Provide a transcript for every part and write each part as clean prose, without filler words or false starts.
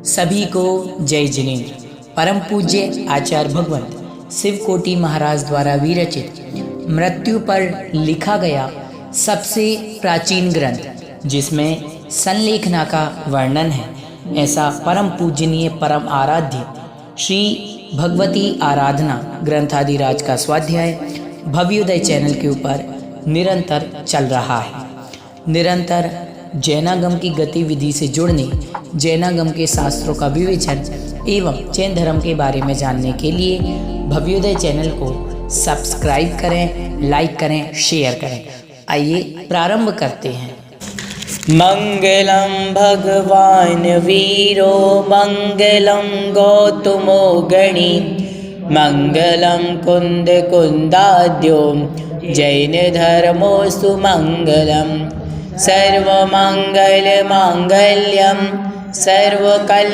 सभी को जय जिनेन्द्र। परम पूज्य आचार्य भगवंत शिवकोटि महाराज द्वारा विरचित मृत्यु पर लिखा गया सबसे प्राचीन ग्रंथ जिसमें संलेखना का वर्णन है, ऐसा परम पूजनीय परम आराध्य श्री भगवती आराधना ग्रंथादिराज का स्वाध्याय भव्योदय चैनल के ऊपर निरंतर चल रहा है। निरंतर जैनागम की गतिविधि से जुड़ने, जैनागम के शास्त्रों का विवेचन एवं जैन धर्म के बारे में जानने के लिए भव्योदय चैनल को सब्सक्राइब करें, लाइक करें, शेयर करें। आइए प्रारंभ करते हैं। मंगलम भगवान वीरो मंगलम गौतमो गणी मंगलम कुंद कुंदाद्यो जैन धर्मो सुमंगलम सर्वमंगल मांगल्यम सर्वकल्याणिकारिकं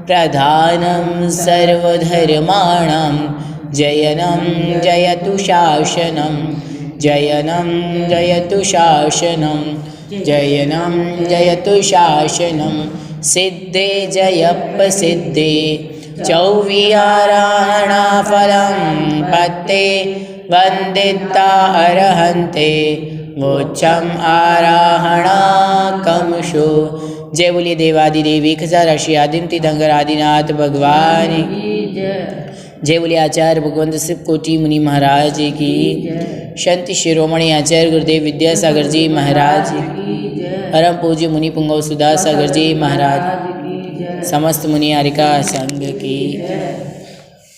प्रधानं सर्वधर्माणां जयनं जयतु शासनं जयनं जयतु शासनं जयनं जयतु शासनं सिद्धे जयप्रसिद्धे चौविहाराणा फलं पत्ते वंदिता अर्हन्ते मोक्षम आराहणा कमशो। जय बोलिए देवादिदेव 1008 आदित्य दंगर आदिनाथ भगवान की। जय बोलिए आचार्य भगवंत शिवकोटि मुनि महाराज जी की। संत शिरोमणि आचार्य गुरुदेव विद्यासागर जी महाराज की। परम पूज्य मुनि पुंगव सुधा सागर जी महाराज, समस्त मुनि हरिका संघ की।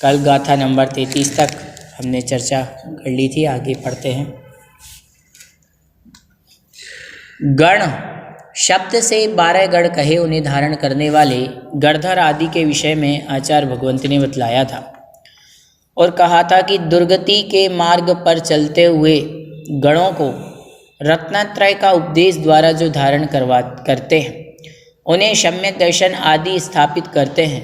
कल गाथा नंबर 33 तक हमने चर्चा कर ली थी, आगे पढ़ते हैं। गण शब्द से 12 गण कहे, उन्हें धारण करने वाले गणधर आदि के विषय में आचार्य भगवंत ने बतलाया था और कहा था कि दुर्गति के मार्ग पर चलते हुए गणों को रत्नत्रय का उपदेश द्वारा जो धारण करते हैं, उन्हें सम्यक दर्शन आदि स्थापित करते हैं,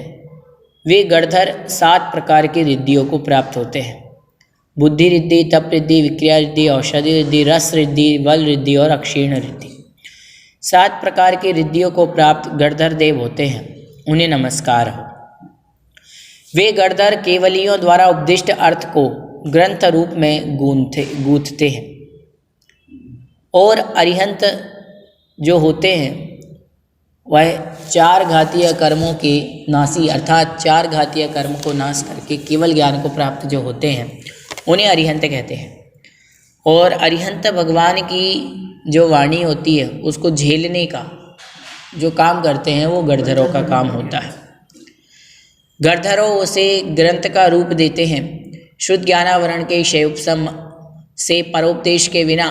वे गणधर 7 प्रकार की रिद्धियों को प्राप्त होते हैं। बुद्धि रिद्धि, तप रिद्धि, विक्रिया रिद्धि, औषधि रिद्धि, रस रिद्धि, बल रिद्धि और अक्षीण रिद्धि। 7 प्रकार की रिद्धियों को प्राप्त गणधर देव होते हैं, उन्हें नमस्कार हो। वे गणधर केवलियों द्वारा उपदिष्ट अर्थ को ग्रंथ रूप में गूंथते हैं और अरिहंत जो होते हैं वह 4 घातीय कर्मों के नासी, अर्थात 4 घातीय कर्म को नाश करके केवल ज्ञान को प्राप्त जो होते हैं, उन्हें अरिहंत कहते हैं। और अरिहंत भगवान की जो वाणी होती है उसको झेलने का जो काम करते हैं वो गणधरों का काम होता है। गणधरों उसे ग्रंथ का रूप देते हैं। शुद्ध ज्ञानावरण के शैवोपम से परोपदेश के बिना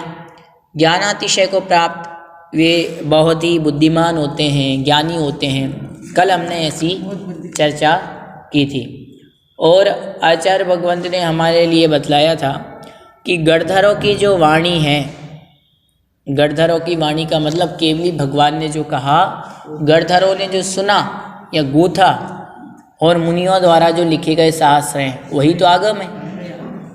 ज्ञानातिशय को प्राप्त वे बहुत ही बुद्धिमान होते हैं, ज्ञानी होते हैं। कल हमने ऐसी चर्चा की थी और आचार्य भगवंत ने हमारे लिए बतलाया था कि गणधरों की जो वाणी है, गणधरों की वाणी का मतलब केवली भगवान ने जो कहा, गणधरों ने जो सुना या गूथा और मुनियों द्वारा जो लिखे गए शास्त्र हैं वही तो आगम है।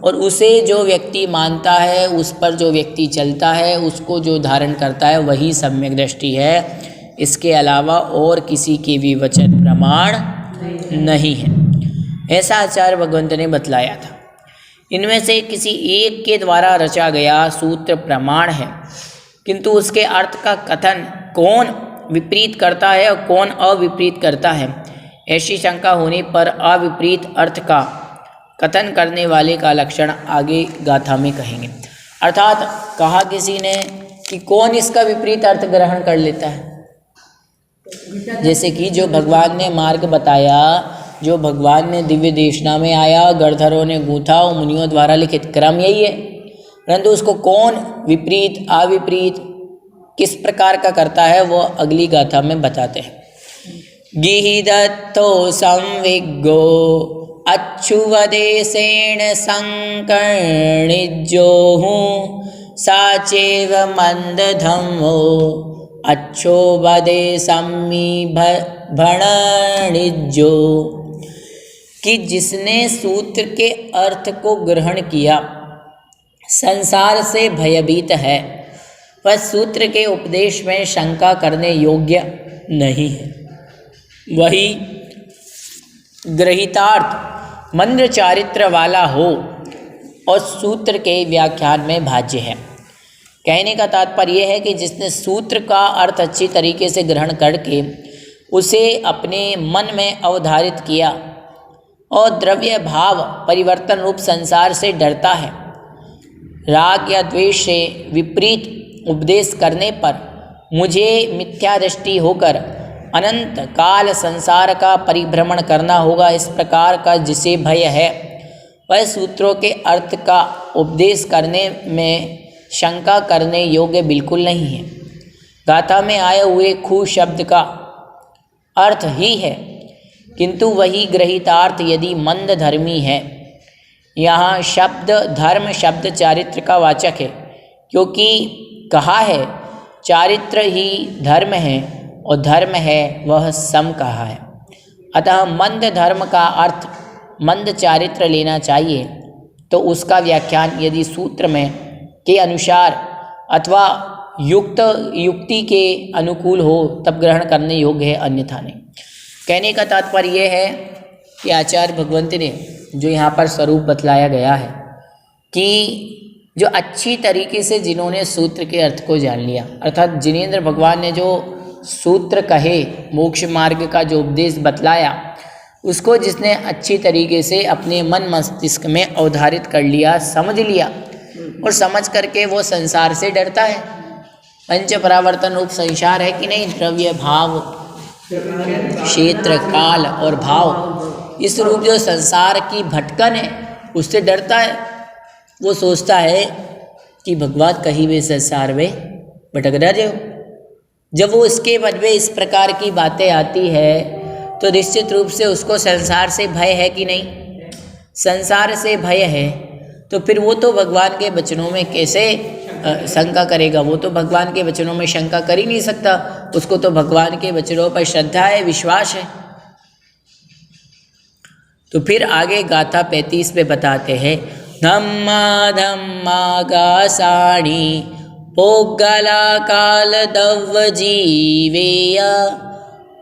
और उसे जो व्यक्ति मानता है, उस पर जो व्यक्ति चलता है, उसको जो धारण करता है, वही सम्यक दृष्टि है। इसके अलावा और किसी के भी वचन प्रमाण नहीं है, ऐसा आचार्य भगवंत ने बतलाया था। इनमें से किसी एक के द्वारा रचा गया सूत्र प्रमाण है, किंतु उसके अर्थ का कथन कौन विपरीत करता है और कौन अविपरीत करता है, ऐसी शंका होने पर अविपरीत अर्थ का कथन करने वाले का लक्षण आगे गाथा में कहेंगे। अर्थात कहा किसी ने कि कौन इसका विपरीत अर्थ ग्रहण कर लेता है, जैसे कि जो भगवान ने मार्ग बताया, जो भगवान ने दिव्य देशना में आया, गणधरों ने गूंथा और मुनियों द्वारा लिखित क्रम यही है, परंतु उसको कौन विपरीत अविपरीत किस प्रकार का करता है वो अगली गाथा में बताते हैं। गिहि दत्तो संविज्ञो अच्छुवदेशेण संकर्णिज्योः साचैव मंदधम्मो अच्छोवदे भणनिज्यो। कि जिसने सूत्र के अर्थ को ग्रहण किया संसार से भयभीत है, वह सूत्र के उपदेश में शंका करने योग्य नहीं है। वही ग्रहितार्थ मंद चारित्र वाला हो और सूत्र के व्याख्यान में भाज्य है। कहने का तात्पर्य यह है कि जिसने सूत्र का अर्थ अच्छी तरीके से ग्रहण करके उसे अपने मन में अवधारित किया और द्रव्य भाव परिवर्तन रूप संसार से डरता है, राग या द्वेष से विपरीत उपदेश करने पर मुझे मिथ्या दृष्टि होकर अनंत काल संसार का परिभ्रमण करना होगा, इस प्रकार का जिसे भय है वह सूत्रों के अर्थ का उपदेश करने में शंका करने योग्य बिल्कुल नहीं है। गाथा में आए हुए खू शब्द का अर्थ ही है, किंतु वही ग्रहितार्थ यदि मंद धर्मी है। यहाँ शब्द धर्म शब्द चारित्र का वाचक है, क्योंकि कहा है चारित्र ही धर्म है और धर्म है वह सम कहा है। अतः मंद धर्म का अर्थ मंद चारित्र लेना चाहिए, तो उसका व्याख्यान यदि सूत्र में के अनुसार अथवा युक्ति के अनुकूल हो तब ग्रहण करने योग्य है, अन्यथा नहीं। कहने का तात्पर्य यह है कि आचार्य भगवंत ने जो यहाँ पर स्वरूप बतलाया गया है कि जो अच्छी तरीके से जिन्होंने सूत्र के अर्थ को जान लिया, अर्थात जिनेंद्र भगवान ने जो सूत्र कहे मोक्ष मार्ग का जो उपदेश बतलाया उसको जिसने अच्छी तरीके से अपने मन मस्तिष्क में अवधारित कर लिया, समझ लिया और समझ करके वो संसार से डरता है। पंच परावर्तन रूप संसार है कि नहीं, द्रव्य भाव क्षेत्र काल और भाव, इस रूप जो संसार की भटकन है उससे डरता है। वो सोचता है कि भगवान कहीं भी संसार में भटक रहे हो। जब वो इसके मन में इस प्रकार की बातें आती है तो निश्चित रूप से उसको संसार से भय है कि नहीं। संसार से भय है तो फिर वो तो भगवान के वचनों में कैसे शंका करेगा। वो तो भगवान के वचनों में शंका कर ही नहीं सकता, उसको तो भगवान के वचनों पर श्रद्धा है, विश्वास है। तो फिर आगे गाथा 35 में बताते हैं, धम्मा धम्मा गासाणी पोगला काल दव जीवेया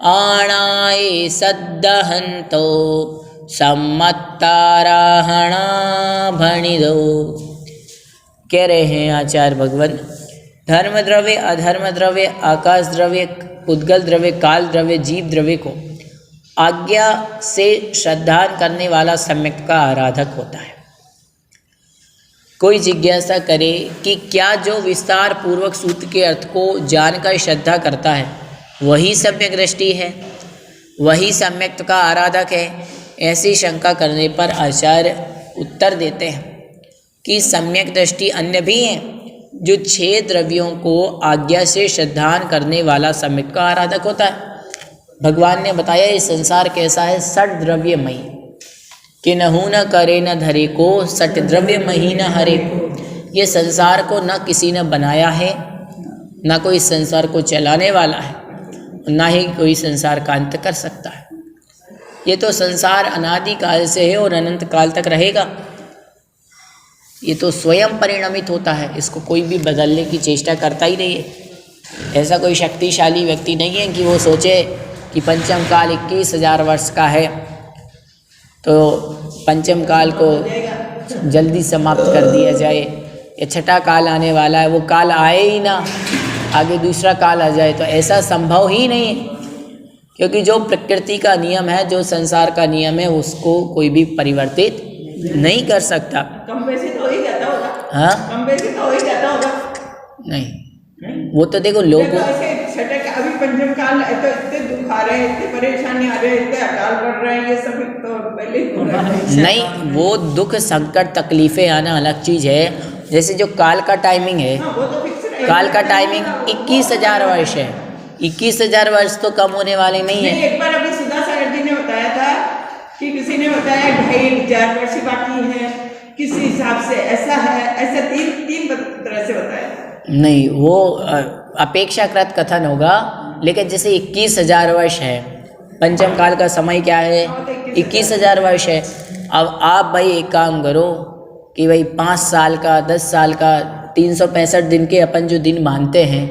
आणाए सद्दहंतो सम्मत्ताराहणा भणिदो। कह रहे हैं आचार्य भगवान, धर्म द्रव्य अधर्म द्रव्य आकाश द्रव्य पुद्गल द्रव्य काल द्रव्य जीव द्रव्य को आज्ञा से श्रद्धा करने वाला सम्यक का आराधक होता है। कोई जिज्ञासा करे कि क्या जो विस्तार पूर्वक सूत्र के अर्थ को जानकर श्रद्धा करता है वही सम्यक दृष्टि है, वही सम्यक का आराधक है। ऐसी शंका करने पर आचार्य उत्तर देते हैं कि सम्यक दृष्टि अन्य भी हैं, जो 6 द्रव्यों को आज्ञा से श्रद्धान करने वाला सम्यक का आराधक होता है। भगवान ने बताया ये संसार कैसा है, 6 द्रव्यमयी, कि नहु न करे न धरे को, 6 द्रव्यमयी न हरे को। ये संसार को न किसी ने बनाया है, न कोई संसार को चलाने वाला है, ना ही कोई संसार का अंत कर सकता है। ये तो संसार अनादि काल से है और अनंत काल तक रहेगा। ये तो स्वयं परिणमित होता है, इसको कोई भी बदलने की चेष्टा करता ही नहीं है। ऐसा कोई शक्तिशाली व्यक्ति नहीं है कि वो सोचे कि पंचम काल 21,000 वर्ष का है तो पंचम काल को जल्दी समाप्त कर दिया जाए, या छठा काल आने वाला है वो काल आए ही ना, आगे दूसरा काल आ जाए। तो ऐसा संभव ही नहीं है, क्योंकि जो प्रकृति का नियम है, जो संसार का नियम है, उसको कोई भी परिवर्तित नहीं कर सकता। कम बेसी तो हो ही जाता होगा। हाँ, कम बेसी तो हो ही जाता होगा। नहीं, वो तो देखो लोग छठे का अभी पंचम काल तो इतने दुख आ रहे हैं, इतनी परेशानी आ रही है, इतने अकाल पड़ रहे हैं, ये सब तो पहले ही हो रहा है। नहीं, वो दुख संकट तकलीफें आना अलग चीज है। जैसे जो काल का टाइमिंग है, हाँ, वो तो फिक्स रहेगा। काल का टाइमिंग 21,000 वर्ष है। 21,000 वर्ष तो कम होने वाले नहीं है। एक बार अभी सुधा सागर जी ने बताया था कि किसी ने बताया 2,500 वर्ष बाकी है, किस हिसाब से ऐसा है, ऐसा तीन तरह से बताया। नहीं, वो अपेक्षाकृत कथन होगा, लेकिन जैसे 21,000 वर्ष है, पंचम काल का समय क्या है, 21,000 वर्ष है। अब आप भाई एक काम करो कि भाई 5 साल का 10 साल का 365 दिन के अपन जो दिन मानते हैं,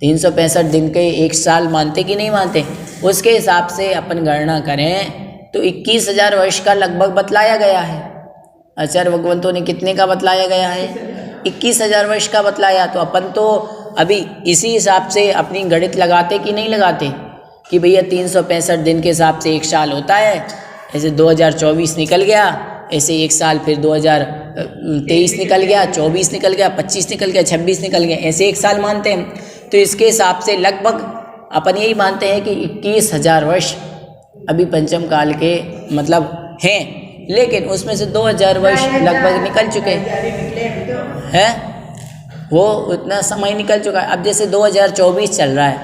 365 दिन के एक साल मानते कि नहीं मानते? उसके हिसाब से अपन गणना करें तो 21,000 वर्ष का लगभग बतलाया गया है। आचार्य भगवंतों ने कितने का बतलाया गया है? 21,000 वर्ष का बतलाया। तो अपन तो अभी इसी हिसाब से अपनी गणित लगाते कि नहीं लगाते कि भैया 365 दिन के हिसाब से एक साल होता है। ऐसे 2024 निकल गया, ऐसे एक साल फिर 2023 निकल गया, 24 निकल गया, 25 निकल गया, 26 निकल गया, ऐसे एक साल मानते हैं। तो इसके हिसाब से लगभग अपन यही मानते हैं कि 21,000 वर्ष अभी पंचम काल के मतलब हैं, लेकिन उसमें से 2,000 वर्ष लगभग निकल चुके हैं। वो उतना समय निकल चुका है। अब जैसे 2024 चल रहा है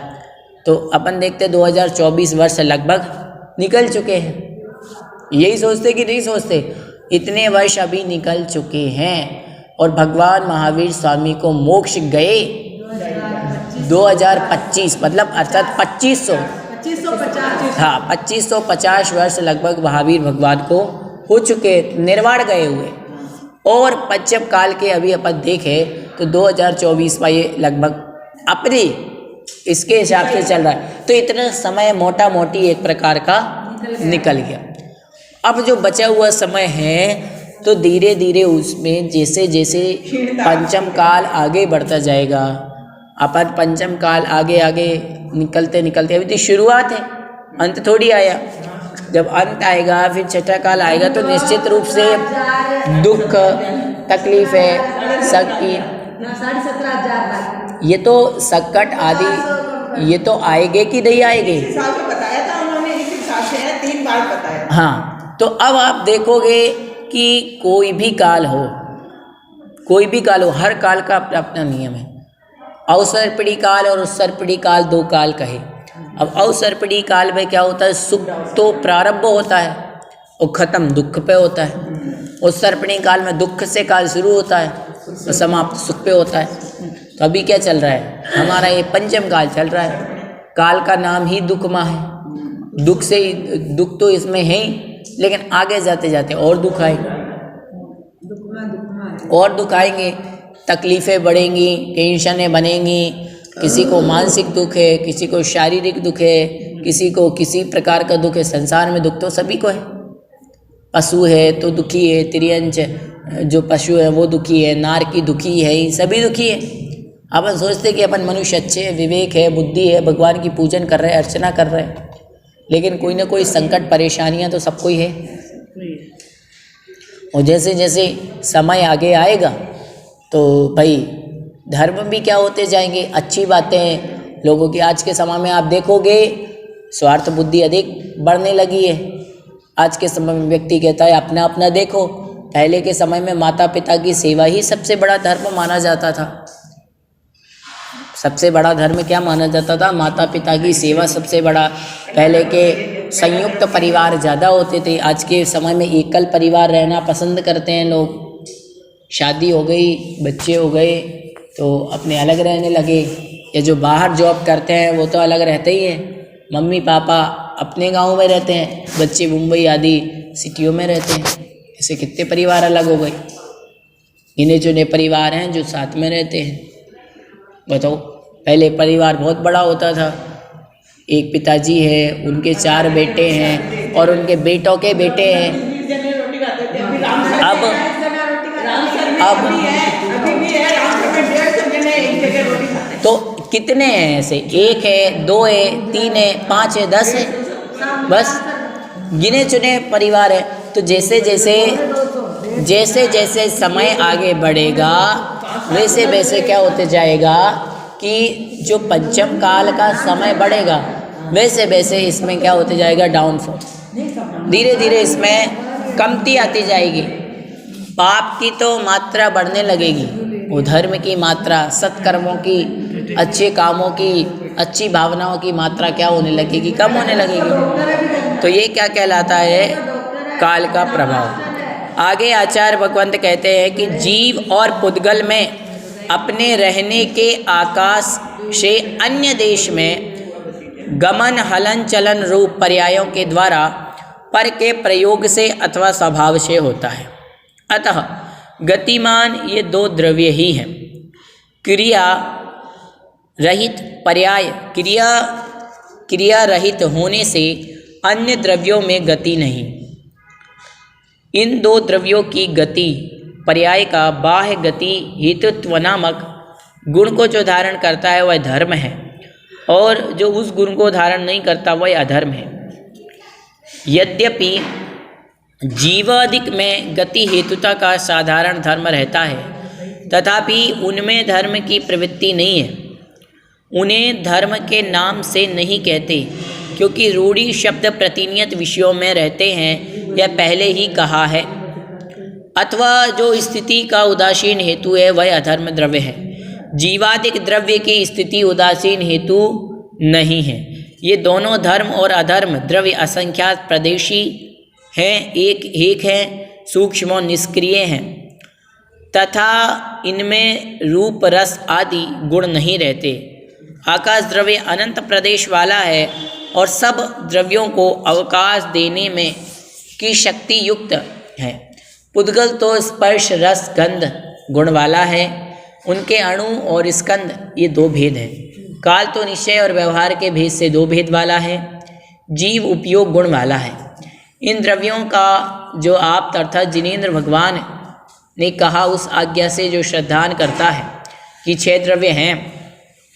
तो अपन देखते 2024 वर्ष लगभग निकल चुके हैं। यही सोचते कि नहीं सोचते? इतने वर्ष अभी निकल चुके हैं और भगवान महावीर स्वामी को मोक्ष गए 2025 मतलब अर्थात 2550 हाँ 2550 वर्ष लगभग महावीर भगवान को हो चुके, निर्वाण गए हुए। और पंचम काल के अभी अपन देखें तो 2024 का ये लगभग अपने इसके हिसाब से चल रहा है। तो इतना समय मोटा मोटी एक प्रकार का निकल गया। अब जो बचा हुआ समय है तो धीरे धीरे उसमें जैसे जैसे पंचम काल आगे बढ़ता जाएगा, अपन पंचम काल आगे आगे निकलते निकलते, अभी तो शुरुआत है, अंत थोड़ी आया। जब अंत आएगा फिर छठा काल आएगा तो निश्चित रूप से दुख तकलीफ है सबकी, ये तो संकट आदि ये तो आएंगे कि नहीं आएंगे? बताया था उन्होंने, इस हिसाब से 3 बार बताया। हाँ, तो अब आप देखोगे कि कोई भी काल हो, हर काल का अपना अपना नियम है। अवसर्पिणी काल और उत्सर्पिणी काल 2 काल कहे। अब अवसर्पिणी काल में क्या होता है? सुख तो प्रारंभ होता है और ख़त्म दुख पे होता है। उत्सर्पिणी काल में दुख से काल शुरू होता है और समाप्त सुख पे होता है। तो अभी क्या चल रहा है? हमारा ये पंचम काल चल रहा है। काल का नाम ही दुखमा है। दुख तो इसमें है ही, लेकिन आगे जाते जाते और दुख आएगा, और दुख आएंगे, तकलीफ़ें बढ़ेंगी, टेंशनें बनेंगी। किसी को मानसिक दुख है, किसी को शारीरिक दुख है, किसी को किसी प्रकार का दुख है। संसार में दुख तो सभी को है। पशु है तो दुखी है, तिर्यंच जो पशु है वो दुखी है, नार की दुखी है, सभी दुखी है। अपन सोचते कि अपन मनुष्य अच्छे हैं, विवेक है, बुद्धि है, भगवान की पूजन कर रहे हैं, अर्चना कर रहे हैं, लेकिन कोई ना कोई संकट परेशानियां तो सबको ही है। और जैसे जैसे समय आगे आएगा तो भाई धर्म भी क्या होते जाएंगे, अच्छी बातें लोगों की। आज के समय में आप देखोगे स्वार्थ बुद्धि अधिक बढ़ने लगी है। आज के समय में व्यक्ति कहता है अपना अपना देखो। पहले के समय में माता पिता की सेवा ही सबसे बड़ा धर्म माना जाता था। सबसे बड़ा धर्म क्या माना जाता था? माता पिता की सेवा सबसे बड़ा। पहले के संयुक्त परिवार ज़्यादा होते थे। आज के समय में एकल परिवार रहना पसंद करते हैं लोग। शादी हो गई, बच्चे हो गए तो अपने अलग रहने लगे, या जो बाहर जॉब करते हैं वो तो अलग रहते ही हैं। मम्मी पापा अपने गांव में रहते हैं, बच्चे मुंबई आदि सिटियों में रहते हैं। ऐसे कितने परिवार अलग हो गए। गिने चुने परिवार हैं जो साथ में रहते हैं। बताओ, पहले परिवार बहुत बड़ा होता था। एक पिताजी है, उनके 4 बेटे हैं और उनके बेटों के बेटे हैं। अब तो कितने हैं ऐसे? 1 है, 2 है, 3 है, 5 है, 10 है, बस गिने चुने परिवार है। तो जैसे जैसे समय आगे बढ़ेगा वैसे वैसे क्या होते जाएगा कि जो पंचम काल का समय बढ़ेगा वैसे वैसे इसमें क्या होते जाएगा? डाउनफॉल। धीरे धीरे इसमें कमती आती जाएगी। पाप की तो मात्रा बढ़ने लगेगी, वो धर्म की मात्रा, सत्कर्मों की, अच्छे कामों की, अच्छी भावनाओं की मात्रा क्या होने लगेगी? कम होने लगेगी। तो ये क्या कहलाता है? काल का प्रभाव। आगे आचार्य भगवंत कहते हैं कि जीव और पुद्गल में अपने रहने के आकाश से अन्य देश में गमन हलन चलन रूप पर्यायों के द्वारा पर के प्रयोग से अथवा स्वभाव से होता है। अतः गतिमान ये 2 द्रव्य ही हैं। क्रिया रहित पर्याय क्रिया रहित होने से अन्य द्रव्यों में गति नहीं। इन दो द्रव्यों की गति पर्याय का बाह्य गति हेतुत्व नामक गुण को जो धारण करता है वह धर्म है, और जो उस गुण को धारण नहीं करता वह अधर्म है। यद्यपि जीवादिक में गति हेतुता का साधारण धर्म रहता है, तथापि उनमें धर्म की प्रवृत्ति नहीं है। उन्हें धर्म के नाम से नहीं कहते, क्योंकि रूढ़ी शब्द प्रतिनियत विषयों में रहते हैं, यह पहले ही कहा है। अथवा जो स्थिति का उदासीन हेतु है वह अधर्म द्रव्य है। जीवादिक द्रव्य की स्थिति उदासीन हेतु नहीं है। ये दोनों धर्म और अधर्म द्रव्य असंख्यात प्रदेशी हैं, एक हैं, सूक्ष्म और निष्क्रिय हैं, तथा इनमें रूप रस आदि गुण नहीं रहते। आकाश द्रव्य अनंत प्रदेश वाला है और सब द्रव्यों को अवकाश देने में की शक्ति युक्त है। पुद्गल तो स्पर्श रस गंध गुण वाला है। उनके अणु और स्कंद ये दो भेद हैं। काल तो निश्चय और व्यवहार के भेद से दो भेद वाला है। जीव उपयोग गुण वाला है। इन द्रव्यों का जो आप अर्थात जिनेंद्र भगवान ने कहा उस आज्ञा से जो श्रद्धान करता है कि 6 द्रव्य हैं,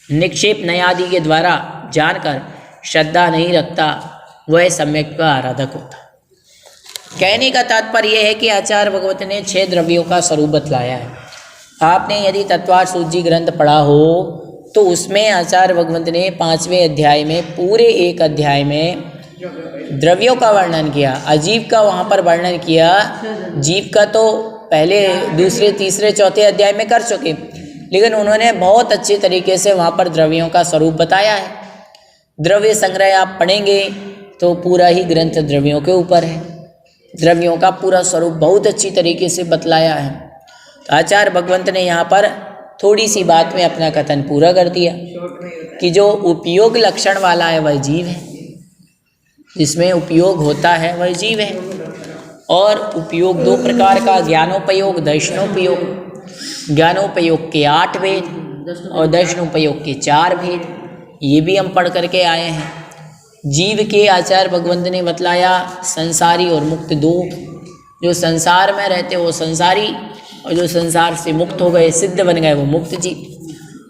निक्षेप नयादि के द्वारा जानकर श्रद्धा नहीं रखता, वह सम्यक का आराधक होता। कहने का तात्पर्य यह है कि आचार्य भगवत ने 6 द्रव्यों का स्वरूप बतलाया है। आपने यदि तत्वार्थ सूची ग्रंथ पढ़ा हो तो उसमें आचार्य भगवंत ने 5वें अध्याय में पूरे एक अध्याय में द्रव्यों का वर्णन किया, अजीव का वहाँ पर वर्णन किया। जीव का तो पहले दूसरे तीसरे चौथे अध्याय में कर चुके, लेकिन उन्होंने बहुत अच्छे तरीके से वहाँ पर द्रव्यों का स्वरूप बताया है। द्रव्य संग्रह आप पढ़ेंगे तो पूरा ही ग्रंथ द्रव्यों के ऊपर है। द्रव्यों का पूरा स्वरूप बहुत अच्छी तरीके से बतलाया है। तो आचार्य भगवंत ने यहाँ पर थोड़ी सी बात में अपना कथन पूरा कर दिया कि जो उपयोग लक्षण वाला है वह जीव है, जिसमें उपयोग होता है वह जीव है। और उपयोग 2 प्रकार का, ज्ञानोपयोग दर्शनोपयोग। ज्ञानोपयोग के 8 भेद और दर्शनोपयोग के 4 भेद, ये भी हम पढ़ करके आए हैं। जीव के आचार्य भगवंत ने बतलाया संसारी और मुक्त 2। जो संसार में रहते वो संसारी, और जो संसार से मुक्त हो गए सिद्ध बन गए वो मुक्त जीव।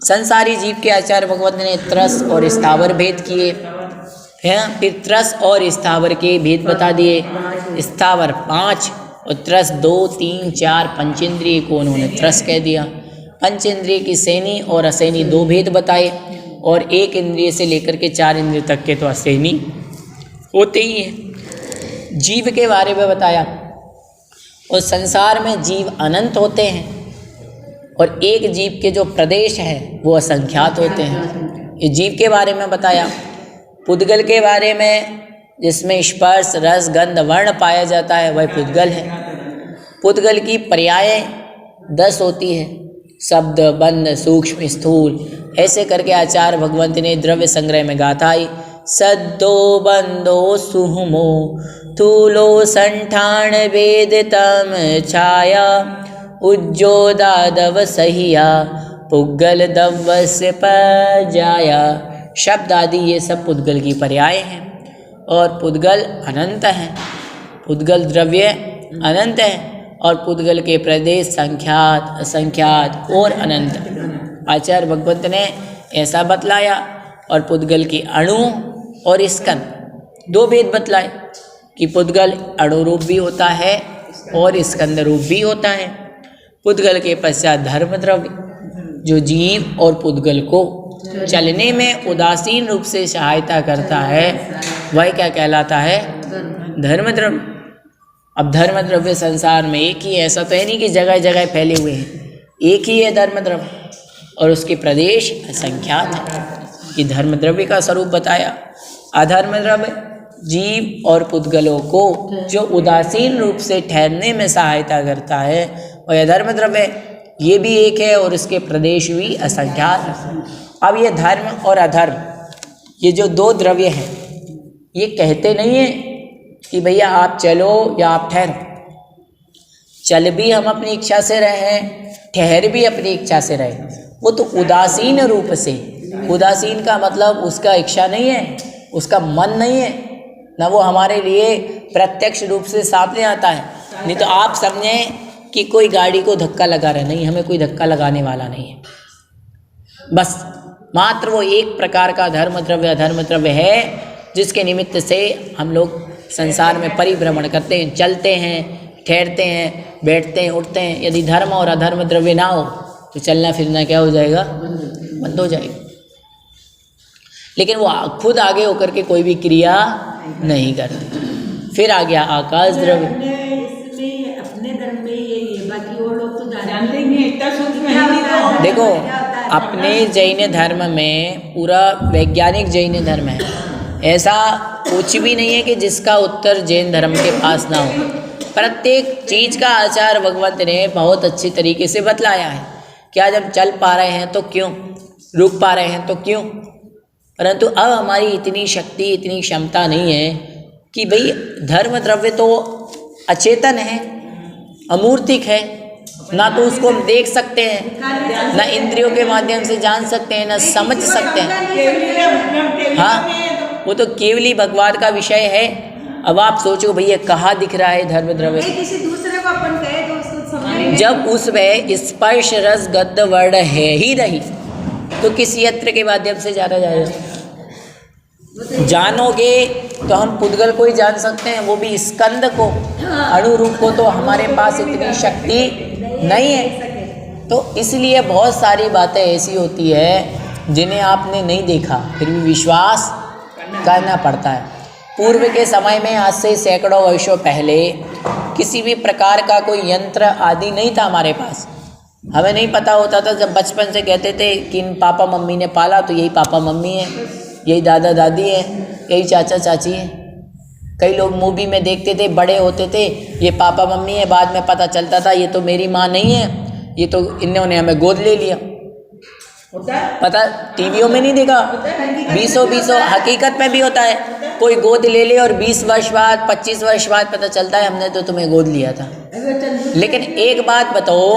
संसारी जीव के आचार्य भगवंत ने त्रस और स्थावर भेद किए हैं, फिर त्रस और स्थावर के भेद बता दिए। स्थावर 5 और त्रस 2, 3, 4 पंचेंद्रिय को उन्होंने त्रस कह दिया। पंचेंद्रिय की सैनी और असैनी 2 भेद बताए, और 1 इंद्रिय से लेकर के 4 इंद्रिय तक के तो असैनी होते ही हैं। जीव के बारे में बताया, और संसार में जीव अनंत होते हैं और एक जीव के जो प्रदेश हैं वो असंख्यात होते हैं। ये जीव के बारे में बताया। पुद्गल के बारे में जिसमें स्पर्श रस गंध वर्ण पाया जाता है वह पुद्गल है। पुद्गल की पर्याय 10 होती है, शब्द बंध सूक्ष्म स्थूल, ऐसे करके आचार्य भगवंत ने द्रव्य संग्रह में गाथाई। सद्दो बंदो सुहुमो थूलो संठान वेदितम छाया उज्जोदादव सहिया पुद्गल दव्वस्य पजाया। शब्द आदि ये सब पुद्गल की पर्याय हैं, और पुद्गल अनंत हैं। पुद्गल द्रव्य अनंत है और पुद्गल के प्रदेश संख्यात असंख्यात और अनंत। आचार्य भगवंत ने ऐसा बतलाया। और पुद्गल की अणु और स्कंद 2 भेद बतलाए कि पुद्गल अणु रूप भी होता है और स्कंद रूप भी होता है। पुद्गल के पश्चात धर्म द्रव्य जो जीव और पुद्गल को चलने में उदासीन रूप से सहायता करता है वह क्या कहलाता है? धर्म द्रव्य। अब धर्म द्रव्य संसार में एक ही है, ऐसा तो है नहीं कि जगह जगह फैले हुए हैं, एक ही है धर्म द्रव्य और उसके प्रदेश असंख्यात है। ये धर्म द्रव्य का स्वरूप बताया। अधर्म द्रव्य जीव और पुद्गलों को जो उदासीन रूप से ठहरने में सहायता करता है वह अधर्म द्रव्य, ये भी एक है और इसके प्रदेश भी असंख्यात है। अब ये धर्म और अधर्म ये जो 2 द्रव्य हैं ये कहते नहीं है कि भैया आप चलो या आप ठहरो। चल भी हम अपनी इच्छा से रहें, ठहर भी अपनी इच्छा से रहें, वो तो उदासीन रूप से उदासीन का मतलब उसका इच्छा नहीं है, उसका मन नहीं है ना, वो हमारे लिए प्रत्यक्ष रूप से सामने आता है। नहीं तो आप समझें कि कोई गाड़ी को धक्का लगा रहा है, नहीं, हमें कोई धक्का लगाने वाला नहीं है। बस मात्र वो एक प्रकार का धर्म द्रव्य अधर्म द्रव्य है जिसके निमित्त से हम लोग संसार में परिभ्रमण करते हैं, चलते हैं, ठहरते हैं, बैठते हैं, उठते हैं। यदि धर्म और अधर्म द्रव्य ना हो तो चलना फिरना क्या हो जाएगा? बंद हो जाएगा। लेकिन वो खुद आगे होकर के कोई भी क्रिया नहीं करते। फिर आ गया आकाश द्रव्य। अपने धर्म में यही है, बाकी वो लोग तो जानते ही नहीं, इतना सूक्ष्म है नहीं तो। देखो, अपने जैन धर्म में पूरा वैज्ञानिक जैन धर्म है, ऐसा कुछ भी नहीं है कि जिसका उत्तर जैन धर्म के पास ना हो। प्रत्येक चीज का आचार भगवंत ने बहुत अच्छी तरीके से बतलाया है। क्या जब चल पा रहे हैं तो क्यों, रुक पा रहे हैं तो क्यों, परंतु अब हमारी इतनी शक्ति, इतनी क्षमता नहीं है कि भाई धर्म द्रव्य तो अचेतन है, अमूर्तिक है, ना तो उसको हम देख सकते हैं, ना इंद्रियों के माध्यम से जान सकते हैं, ना समझ सकते हैं। हाँ, वो तो केवली भगवान का विषय है। अब आप सोचो भैया कहाँ दिख रहा है धर्म द्रव्य? किसी दूसरे को अपन कहे तो उसको समझ जब उसमें स्पर्श रस गंध वर्ण है ही नहीं तो किस यंत्र के माध्यम से जाना जाएगा? जानोगे तो हम पुद्गल को ही जान सकते हैं, वो भी स्कंद को, अणुरूप को तो हमारे पास इतनी शक्ति नहीं है। तो इसलिए बहुत सारी बातें ऐसी होती है जिन्हें आपने नहीं देखा फिर भी विश्वास करना पड़ता है। पूर्व के समय में, आज से सैकड़ों वर्षों पहले, किसी भी प्रकार का कोई यंत्र आदि नहीं था हमारे पास। हमें नहीं पता होता था, जब बचपन से कहते थे कि इन पापा मम्मी ने पाला तो यही पापा मम्मी है, यही दादा दादी है, यही चाचा चाची है। कई लोग मूवी में देखते थे, बड़े होते थे, ये पापा मम्मी है, बाद में पता चलता था ये तो मेरी माँ नहीं है, ये तो इन्होंने हमें गोद ले लिया। पता टीवियों में नहीं देखा, 20 हकीकत में भी होता है। कोई गोद ले ले और 20 वर्ष बाद, 25 वर्ष बाद पता चलता है हमने तो तुम्हें गोद लिया था। लेकिन एक बात बताओ,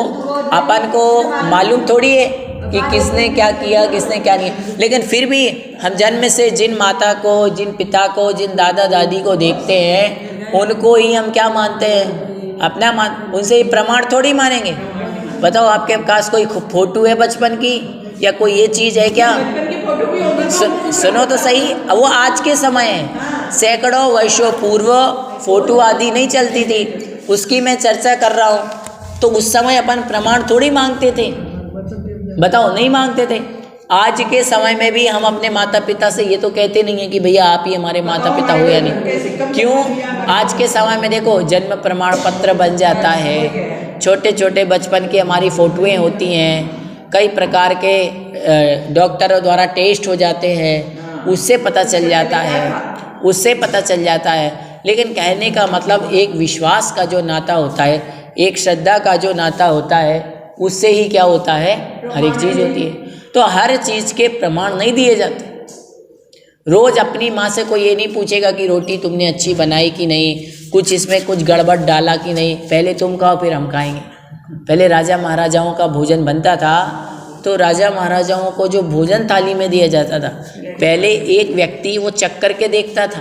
अपन को मालूम थोड़ी है कि किसने क्या किया, किसने क्या नहीं। लेकिन फिर भी हम जन्म से जिन माता को, जिन पिता को, जिन दादा दादी को देखते हैं, उनको ही हम क्या मानते हैं? अपना उनसे ही प्रमाण थोड़ी मानेंगे। बताओ, आपके पास कोई फोटो है बचपन की, या कोई ये चीज़ है क्या? सुनो तो सही, वो आज के समय है, सैकड़ों वर्षों पूर्व फोटो आदि नहीं चलती थी, उसकी मैं चर्चा कर रहा हूँ। तो उस समय अपन प्रमाण थोड़ी मांगते थे, बताओ, नहीं मांगते थे। आज के समय में भी हम अपने माता पिता से ये तो कहते नहीं है कि भैया आप ही हमारे माता पिता हो या नहीं। क्यों? आज के समय में देखो, जन्म प्रमाण पत्र बन जाता है, छोटे छोटे बचपन की हमारी फोटोएं होती हैं, कई प्रकार के डॉक्टरों द्वारा टेस्ट हो जाते हैं, उससे पता चल जाता है, उससे पता चल जाता है। लेकिन कहने का मतलब एक विश्वास का जो नाता होता है, एक श्रद्धा का जो नाता होता है, उससे ही क्या होता है? हर एक चीज़ होती है। तो हर चीज़ के प्रमाण नहीं दिए जाते। रोज़ अपनी माँ से कोई ये नहीं पूछेगा कि रोटी तुमने अच्छी बनाई कि नहीं, कुछ इसमें कुछ गड़बड़ डाला कि नहीं, पहले तुम खाओ फिर हम खाएंगे। पहले राजा महाराजाओं का भोजन बनता था तो राजा महाराजाओं को जो भोजन थाली में दिया जाता था, पहले एक व्यक्ति वो चख करके देखता था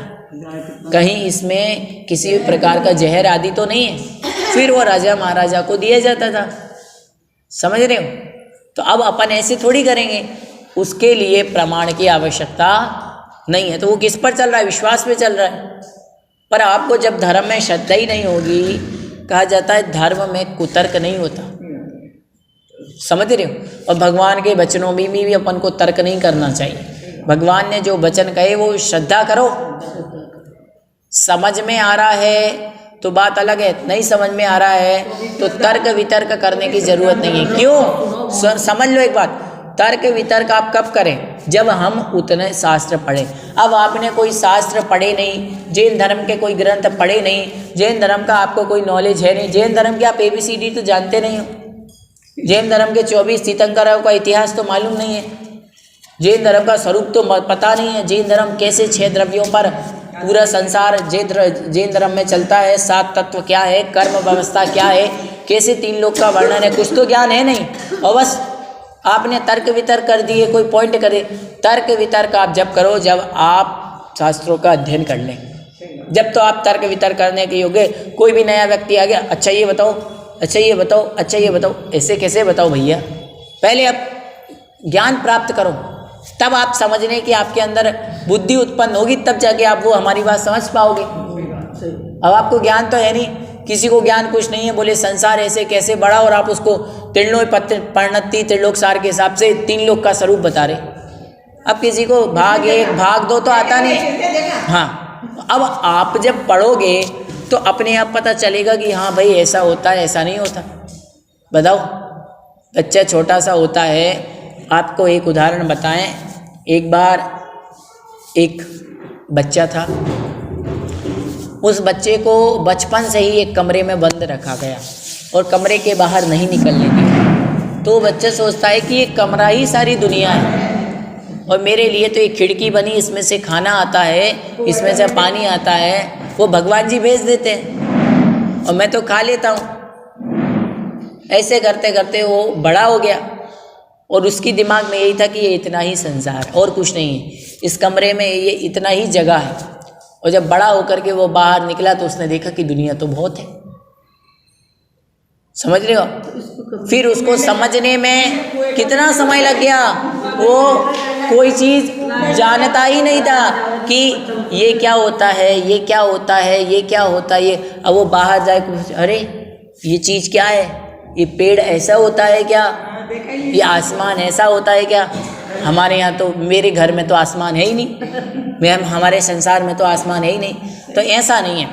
कहीं इसमें किसी भी प्रकार का जहर आदि तो नहीं है, फिर वो राजा महाराजा को दिया जाता था। समझ रहे हो? तो अब अपन ऐसे थोड़ी करेंगे, उसके लिए प्रमाण की आवश्यकता नहीं है। तो वो किस पर चल रहा है? विश्वास पे चल रहा है। पर आपको जब धर्म में श्रद्धा ही नहीं होगी, कहा जाता है धर्म में कुतर्क नहीं होता। समझ रहे हो? और भगवान के वचनों में भी अपन को तर्क नहीं करना चाहिए। भगवान ने जो वचन कहे वो श्रद्धा करो। समझ में आ रहा है तो बात अलग है, नहीं समझ में आ रहा है तो तर्क वितर्क करने की जरूरत नहीं है। क्यों? समझ लो एक बात, तर्क वितर्क आप कब करें? जब हम उतने शास्त्र पढ़ें। अब आपने कोई शास्त्र पढ़े नहीं, जैन धर्म के कोई ग्रंथ पढ़े नहीं, जैन धर्म का आपको कोई नॉलेज है नहीं, जैन धर्म के आप ABCD तो जानते नहीं हो, जैन धर्म के 24 तीर्थंकरों का इतिहास तो मालूम नहीं है, जैन धर्म का स्वरूप तो पता नहीं है, जैन धर्म कैसे 6 द्रव्यों पर पूरा संसार जैन धर्म में चलता है, 7 तत्व क्या है, कर्म व्यवस्था क्या है, कैसे 3 लोक का वर्णन है, कुछ तो ज्ञान है नहीं। और बस आपने तर्क वितर्क कर दिए, कोई पॉइंट करे। तर्क वितर्क आप जब करो जब आप शास्त्रों का अध्ययन कर लें, जब तो आप तर्क वितर्क करने के योग्य। कोई भी नया व्यक्ति आ गया, अच्छा ये बताओ, अच्छा ये बताओ, अच्छा ये बताओ, ऐसे कैसे बताओ भैया? पहले आप ज्ञान प्राप्त करो, तब आप समझने की आपके अंदर बुद्धि उत्पन्न होगी, तब जाके आप वो हमारी बात समझ पाओगे। अब आपको ज्ञान तो है नहीं, किसी को ज्ञान कुछ नहीं है, बोले संसार ऐसे कैसे बढ़ा, और आप उसको त्रिलोक परिणति त्रिलोक सार के हिसाब से 3 लोक का स्वरूप बता रहे। अब किसी को भाग 1 भाग 2 तो आता नहीं। हाँ, अब आप जब पढ़ोगे तो अपने आप पता चलेगा कि हाँ भाई ऐसा होता है, ऐसा नहीं होता। बताओ, बच्चा छोटा सा होता है, आपको एक उदाहरण बताएं। एक बार एक बच्चा था, उस बच्चे को बचपन से ही एक कमरे में बंद रखा गया और कमरे के बाहर नहीं निकलने दिया। तो बच्चा सोचता है कि ये कमरा ही सारी दुनिया है और मेरे लिए तो एक खिड़की बनी, इसमें से खाना आता है, इसमें से पानी आता है, वो भगवान जी भेज देते हैं और मैं तो खा लेता हूँ। ऐसे करते करते वो बड़ा हो गया और उसकी दिमाग में यही था कि ये इतना ही संसार, और कुछ नहीं है, इस कमरे में ये इतना ही जगह है। और जब बड़ा होकर के वो बाहर निकला तो उसने देखा कि दुनिया तो बहुत है। समझ रहे हो? फिर उसको समझने में कितना समय लग गया, वो कोई चीज़ जानता ही नहीं था कि ये क्या होता है, ये क्या होता है, ये क्या होता है ये। अब वो बाहर जाए, अरे ये चीज़ क्या है, ये पेड़ ऐसा होता है क्या, ये आसमान ऐसा होता है क्या? हमारे यहाँ तो, मेरे घर में तो आसमान है ही नहीं, हमारे संसार में तो आसमान है ही नहीं। तो ऐसा नहीं है,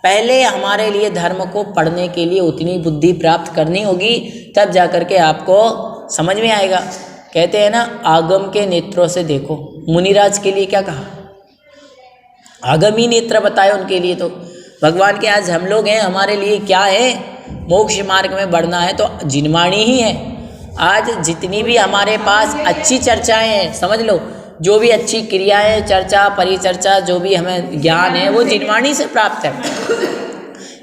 पहले हमारे लिए धर्म को पढ़ने के लिए उतनी बुद्धि प्राप्त करनी होगी, तब जाकर के आपको समझ में आएगा। कहते हैं ना, आगम के नेत्रों से देखो। मुनिराज के लिए क्या कहा? आगमी नेत्र बताए उनके लिए। तो भगवान के आज हम लोग हैं, हमारे लिए क्या है? मोक्ष मार्ग में बढ़ना है तो जिनवाणी ही है। आज जितनी भी हमारे पास अच्छी चर्चाएं हैं, समझ लो, जो भी अच्छी क्रियाएं, चर्चा परिचर्चा, जो भी हमें ज्ञान है वो जिनवाणी से प्राप्त है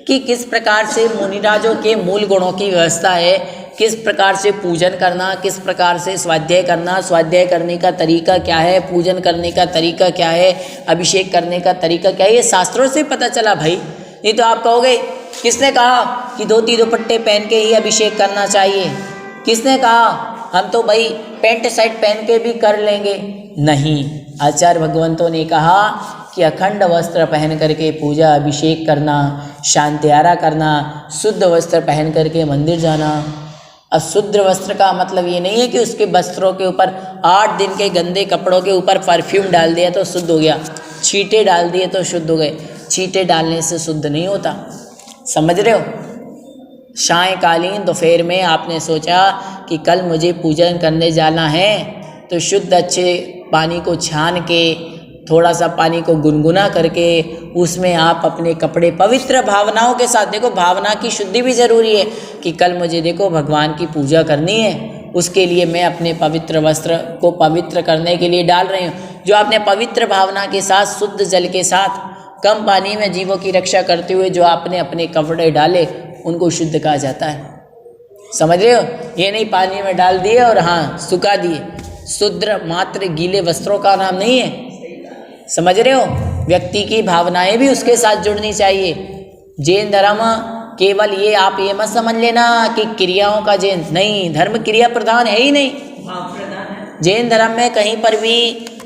कि किस प्रकार से मुनिराजों के मूल गुणों की व्यवस्था है, किस प्रकार से पूजन करना, किस प्रकार से स्वाध्याय करना, स्वाध्याय करने का तरीका क्या है, पूजन करने का तरीका क्या है, अभिषेक करने का तरीका क्या है, ये शास्त्रों से पता चला भाई। नहीं तो आप कहोगे किसने कहा कि धोती दुपट्टे पहन के ही अभिषेक करना चाहिए? किसने कहा? हम तो भाई पैंट शर्ट पहन के भी कर लेंगे। नहीं, आचार्य भगवंतों ने कहा कि अखंड वस्त्र पहन करके पूजा अभिषेक करना, शांत्यारा करना, शुद्ध वस्त्र पहन करके मंदिर जाना। अब शुद्ध वस्त्र का मतलब ये नहीं है कि उसके वस्त्रों के ऊपर 8 दिन के गंदे कपड़ों के ऊपर परफ्यूम डाल दिया तो शुद्ध हो गया, छींटे डाल दिए तो शुद्ध हो गए। छींटे डालने से शुद्ध नहीं होता, समझ रहे हो? सायंकालीन दोपहर में आपने सोचा कि कल मुझे पूजन करने जाना है, तो शुद्ध अच्छे पानी को छान के, थोड़ा सा पानी को गुनगुना करके उसमें आप अपने कपड़े पवित्र भावनाओं के साथ, देखो भावना की शुद्धि भी ज़रूरी है कि कल मुझे देखो भगवान की पूजा करनी है, उसके लिए मैं अपने पवित्र वस्त्र को पवित्र करने के लिए डाल रही हूँ। जो आपने पवित्र भावना के साथ, शुद्ध जल के साथ, कम पानी में जीवों की रक्षा करते हुए जो आपने अपने कपड़े डाले, उनको शुद्ध कहा जाता है। समझ रहे हो? ये नहीं पानी में डाल दिए और हाँ सुखा दिए। शुद्ध मात्र गीले वस्त्रों का नाम नहीं है, समझ रहे हो? व्यक्ति की भावनाएं भी उसके साथ जुड़नी चाहिए। जैन धर्म केवल ये, आप ये मत समझ लेना कि क्रियाओं का जैन नहीं, धर्म क्रिया प्रधान है ही नहीं। जैन धर्म में कहीं पर भी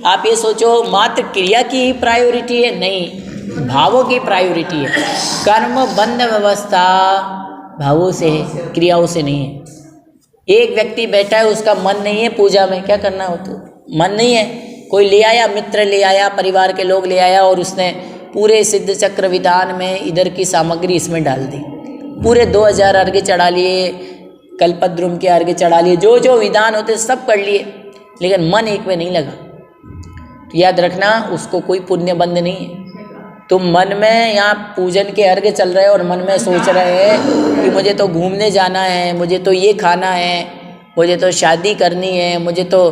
आप ये सोचो मात्र क्रिया की ही प्रायोरिटी है, नहीं, भावों की प्रायोरिटी है। कर्म बंध व्यवस्था भावों से है, क्रियाओं से नहीं है। एक व्यक्ति बैठा है, उसका मन नहीं है पूजा में, क्या करना हो तो मन नहीं है, कोई ले आया, मित्र ले आया, परिवार के लोग ले आया और उसने पूरे सिद्ध चक्र विधान में इधर की सामग्री इसमें डाल दी, पूरे 2000 अर्घ्य चढ़ा लिए, कल्पद्रुम के अर्घ्य चढ़ा लिए, जो जो विधान होते सब कर लिए, लेकिन मन एक में नहीं लगा। तो याद रखना, उसको कोई पुण्य बंध नहीं है। तुम मन में यहाँ पूजन के अर्घ्य चल रहे हो और मन में सोच रहे हैं कि मुझे तो घूमने जाना है, मुझे तो ये खाना है, मुझे तो शादी करनी है, मुझे तो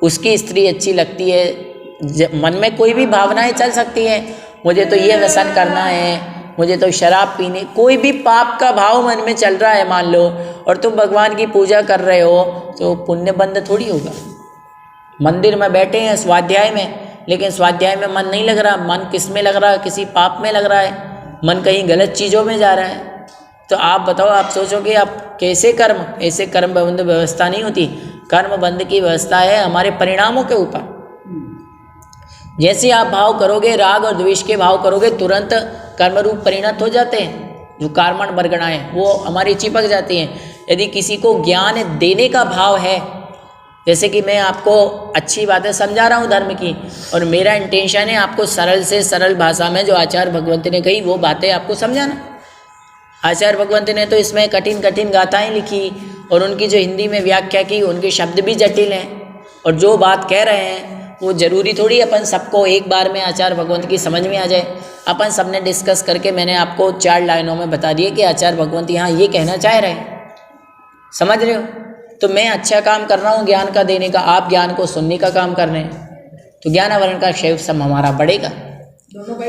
उसकी स्त्री अच्छी लगती है। मन में कोई भी भावनाएं चल सकती हैं, मुझे तो ये व्यसन करना है, मुझे तो शराब पीने, कोई भी पाप का भाव मन में चल रहा है मान लो, और तुम भगवान की पूजा कर रहे हो, तो पुण्य बंद थोड़ी होगा। मंदिर में बैठे हैं स्वाध्याय में, लेकिन स्वाध्याय में मन नहीं लग रहा, मन किस में लग रहा है? किसी पाप में लग रहा है, मन कहीं गलत चीज़ों में जा रहा है। तो आप बताओ, आप सोचोगे आप कैसे कर्म, ऐसे कर्म बंद व्यवस्था नहीं होती। कर्म बंद की व्यवस्था है हमारे परिणामों के ऊपर। जैसे आप भाव करोगे, राग और द्वेष के भाव करोगे, तुरंत कर्म रूप परिणत हो जाते हैं। जो कार्मण बरगणाएं वो हमारी चिपक जाती हैं। यदि किसी को ज्ञान देने का भाव है, जैसे कि मैं आपको अच्छी बातें समझा रहा हूँ धर्म की, और मेरा इंटेंशन है आपको सरल से सरल भाषा में जो आचार्य भगवंत ने कही वो बातें आपको समझाना। आचार्य भगवंत ने तो इसमें कठिन कठिन गाथाएं लिखी, और उनकी जो हिंदी में व्याख्या की, उनके शब्द भी जटिल हैं, और जो बात कह रहे हैं वो जरूरी थोड़ी अपन सबको एक बार में आचार्य भगवंत की समझ में आ जाए। अपन सबने डिस्कस करके मैंने आपको 4 लाइनों में बता दिए कि आचार्य भगवंत यहाँ ये कहना चाह रहे हैं, समझ रहे हो। तो मैं अच्छा काम कर रहा हूँ ज्ञान का देने का, आप ज्ञान को सुनने का काम कर रहे हैं, तो ज्ञान आवरण का क्षेत्र सब हमारा बढ़ेगा।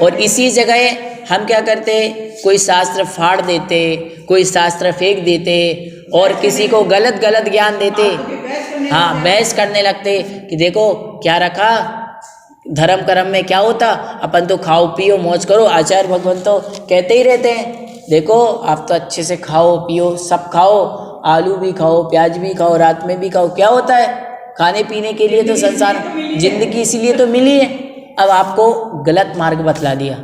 और इसी जगह हम क्या करते, कोई शास्त्र फाड़ देते, कोई शास्त्र फेंक देते, और किसी को गलत गलत ज्ञान देते, हाँ बहस करने लगते कि देखो क्या रखा, धर्म कर्म में क्या होता, अपन तो खाओ पियो मौज करो। आचार्य भगवंत तो कहते ही रहते हैं, देखो आप तो अच्छे से खाओ पियो, सब खाओ, आलू भी खाओ, प्याज भी खाओ, रात में भी खाओ, क्या होता है, खाने पीने के लिए तो संसार, जिंदगी इसीलिए तो मिली है। अब आपको गलत मार्ग बतला दिया,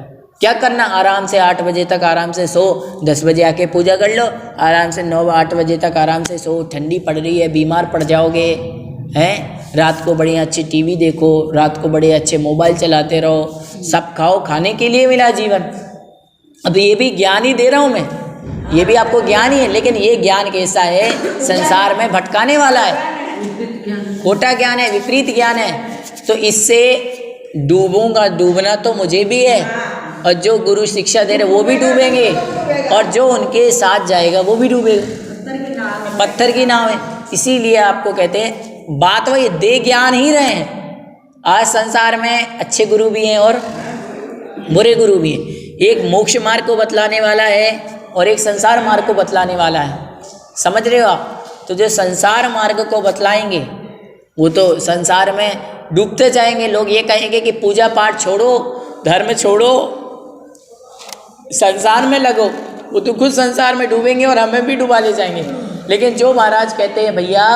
क्या करना, आराम से 8 बजे तक आराम से सो, 10 बजे आके पूजा कर लो, आराम से 9-8 बजे तक आराम से सो, ठंडी पड़ रही है बीमार पड़ जाओगे, हैं, रात को बड़े अच्छे टीवी देखो, रात को बड़े अच्छे मोबाइल चलाते रहो, सब खाओ, खाने के लिए मिला जीवन। अब ये भी ज्ञान ही दे रहा हूँ मैं, ये भी आपको ज्ञान ही है, लेकिन ये ज्ञान कैसा है, संसार में भटकाने वाला है, खोटा ज्ञान है, विपरीत ज्ञान है। तो इससे डूबूंगा, डूबना तो मुझे भी है, और जो गुरु शिक्षा दे रहे वो भी डूबेंगे, और जो उनके साथ जाएगा वो भी डूबेगा, पत्थर की नाव है। इसीलिए आपको कहते हैं बात वही, दे ज्ञान ही रहे हैं। आज संसार में अच्छे गुरु भी हैं और बुरे गुरु भी हैं, एक मोक्ष मार्ग को बतलाने वाला है और एक संसार मार्ग को बतलाने वाला है, समझ रहे हो आप। तो जो संसार मार्ग को बतलाएंगे वो तो संसार में डूबते जाएंगे। लोग ये कहेंगे कि पूजा पाठ छोड़ो, धर्म छोड़ो, संसार में लगो, वो तो खुद संसार में डूबेंगे और हमें भी डुबा ले जाएंगे। लेकिन जो महाराज कहते हैं भैया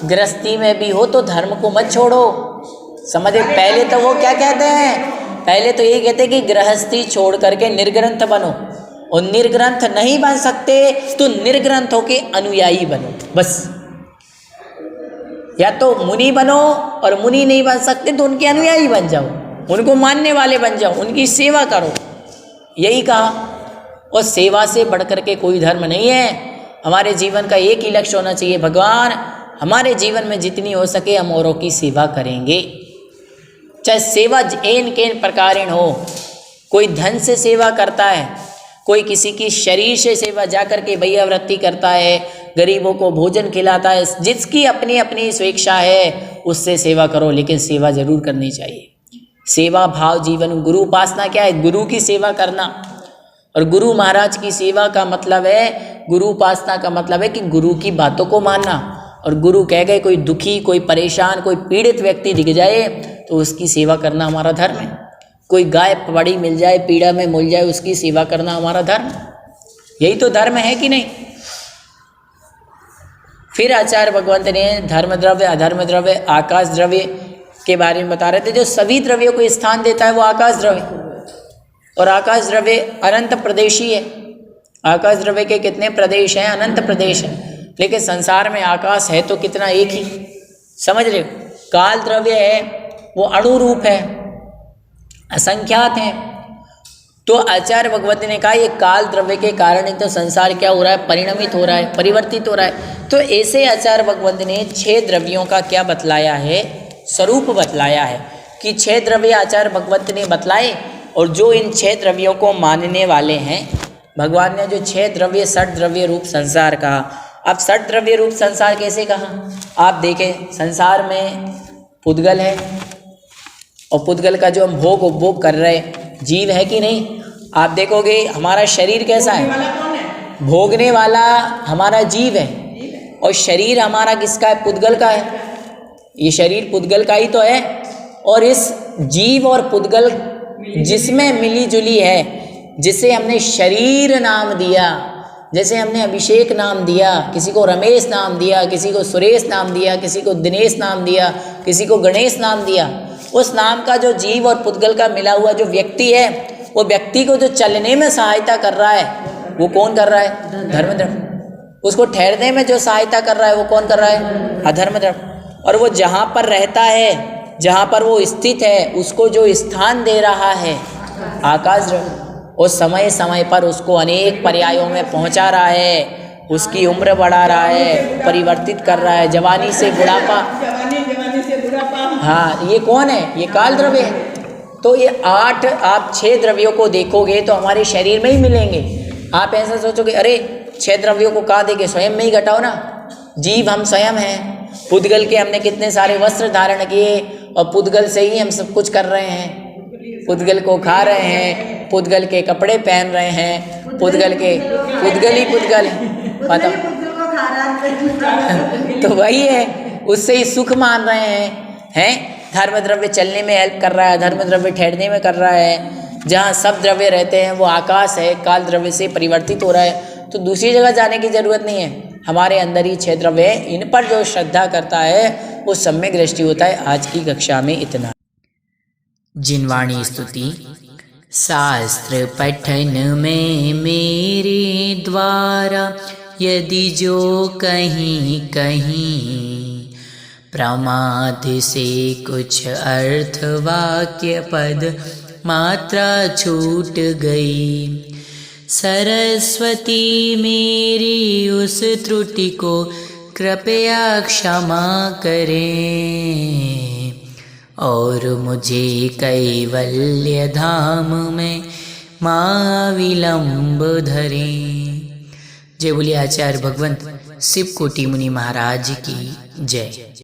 गृहस्थी में भी हो तो धर्म को मत छोड़ो, समझे। पहले तो वो क्या कहते हैं, पहले तो ये कहते हैं कि गृहस्थी छोड़ करके निर्ग्रंथ बनो, और निर्ग्रंथ नहीं बन सकते तो निर्ग्रंथों के अनुयायी बनो, बस। या तो मुनि बनो, और मुनि नहीं बन सकते तो उनके अनुयायी बन जाओ, उनको मानने वाले बन जाओ, उनकी सेवा करो, यही कहा। और सेवा से बढ़कर के कोई धर्म नहीं है। हमारे जीवन का एक ही लक्ष्य होना चाहिए, भगवान हमारे जीवन में जितनी हो सके हम औरों की सेवा करेंगे, चाहे सेवा एन केन प्रकारेण हो। कोई धन से सेवा करता है, कोई किसी की शरीर से सेवा जा करके भैया वृत्ति करता है, गरीबों को भोजन खिलाता है, जिसकी अपनी अपनी स्वेच्छा है उससे सेवा करो, लेकिन सेवा जरूर करनी चाहिए। सेवा भाव जीवन, गुरु उपासना क्या है, गुरु की सेवा करना। और गुरु महाराज की सेवा का मतलब है, गुरु उपासना का मतलब है कि गुरु की बातों को मानना। और गुरु कह गए, कोई दुखी, कोई परेशान, कोई पीड़ित व्यक्ति दिख जाए तो उसकी सेवा करना हमारा धर्म है। कोई गाय पड़ी मिल जाए, पीड़ा में मिल जाए, उसकी सेवा करना हमारा धर्म, यही तो धर्म है कि नहीं। फिर आचार्य भगवंत ने धर्म द्रव्य, अधर्म द्रव्य, आकाश द्रव्य के बारे में बता रहे थे। जो सभी द्रव्यों को स्थान देता है वो आकाश द्रव्य, और आकाश द्रव्य अनंत प्रदेशी है। आकाश द्रव्य के कितने प्रदेश हैं, अनंत प्रदेश हैं। लेकिन संसार में आकाश है तो कितना, एक ही, समझ रहे हो। काल द्रव्य है वो अणु रूप है, असंख्यात हैं। तो आचार्य भगवती ने कहा ये काल द्रव्य के कारण ही तो संसार क्या हो रहा है, परिणमित हो रहा है, परिवर्तित हो रहा है। तो ऐसे आचार्य भगवती ने 6 द्रव्यों का क्या बतलाया है, स्वरूप बतलाया है कि 6 द्रव्य आचार्य भगवती ने बतलाए। और जो इन 6 द्रव्यों को मानने वाले हैं, भगवान ने जो 6 द्रव्य, 6 द्रव्य रूप संसार कहा। अब 6 द्रव्य रूप संसार कैसे कहा, आप देखें। संसार में पुद्गल है, और पुद्गल का जो हम भोग उपभोग कर रहे हैं, जीव है कि नहीं। आप देखोगे हमारा शरीर कैसा भोगने है, वाला कौन है? भोगने वाला हमारा जीव है, और शरीर हमारा किसका है? पुद्गल का है। ये शरीर पुद्गल का ही तो है, और इस जीव और पुद्गल जिसमें मिली जुली है, जिसे हमने शरीर नाम दिया, जैसे हमने अभिषेक नाम दिया, किसी को रमेश नाम दिया, किसी को सुरेश नाम दिया, किसी को दिनेश नाम दिया, किसी को गणेश नाम दिया, उस नाम का जो जीव और पुद्गल का मिला हुआ जो व्यक्ति है, वो व्यक्ति को जो चलने में सहायता कर रहा है वो कौन कर रहा है? धर्म द्रव्य। उसको ठहरने में जो सहायता कर रहा है वो कौन कर रहा है? अधर्म द्रव्य। और वो जहाँ पर रहता है, जहाँ पर वो स्थित है, उसको जो स्थान दे रहा है आकाश द्रव्य। उस समय समय पर उसको अनेक पर्यायों में पहुँचा रहा है, उसकी उम्र बढ़ा रहा है, परिवर्तित कर रहा है, जवानी से बुढ़ापा। जवानी से बुढ़ापा। हाँ, ये कौन है? ये काल द्रव्य है। तो ये 8 आप 6 द्रव्यों को देखोगे तो हमारे शरीर में ही मिलेंगे। आप ऐसा सोचोगे अरे 6 द्रव्यों को कहाँ देंगे, स्वयं में ही घटाओ ना। जीव हम स्वयं हैं, पुद्गल के हमने कितने सारे वस्त्र धारण किए, और पुद्गल से ही हम सब कुछ कर रहे हैं। पुद्गल को खा रहे हैं, पुद्गल के कपड़े पहन रहे हैं, पुद्गल के पुद्गल ही पुद्गल है, पता। तो वही है, उससे ही सुख मान रहे हैं। धर्म द्रव्य चलने में हेल्प कर रहा है, धर्म द्रव्य ठहरने में कर रहा है। जहाँ सब द्रव्य रहते हैं वो आकाश है, काल द्रव्य से परिवर्तित हो रहा है, तो दूसरी जगह जाने की जरूरत नहीं है। हमारे अंदर ही 6 द्रव्य है, इन पर जो श्रद्धा करता है वो सम्यक दृष्टि होता है। आज की कक्षा में इतना। जिनवाणी स्तुति। शास्त्र पठन में मेरे द्वारा यदि जो कहीं कहीं प्रमाद से कुछ अर्थ वाक्य पद मात्रा छूट गई, सरस्वती मेरी उस त्रुटि को कृपया क्षमा करें और मुझे कैवल्य धाम में मां विलंब धरें। जय बोलिए आचार्य भगवंत शिव कोटि मुनि महाराज की जय।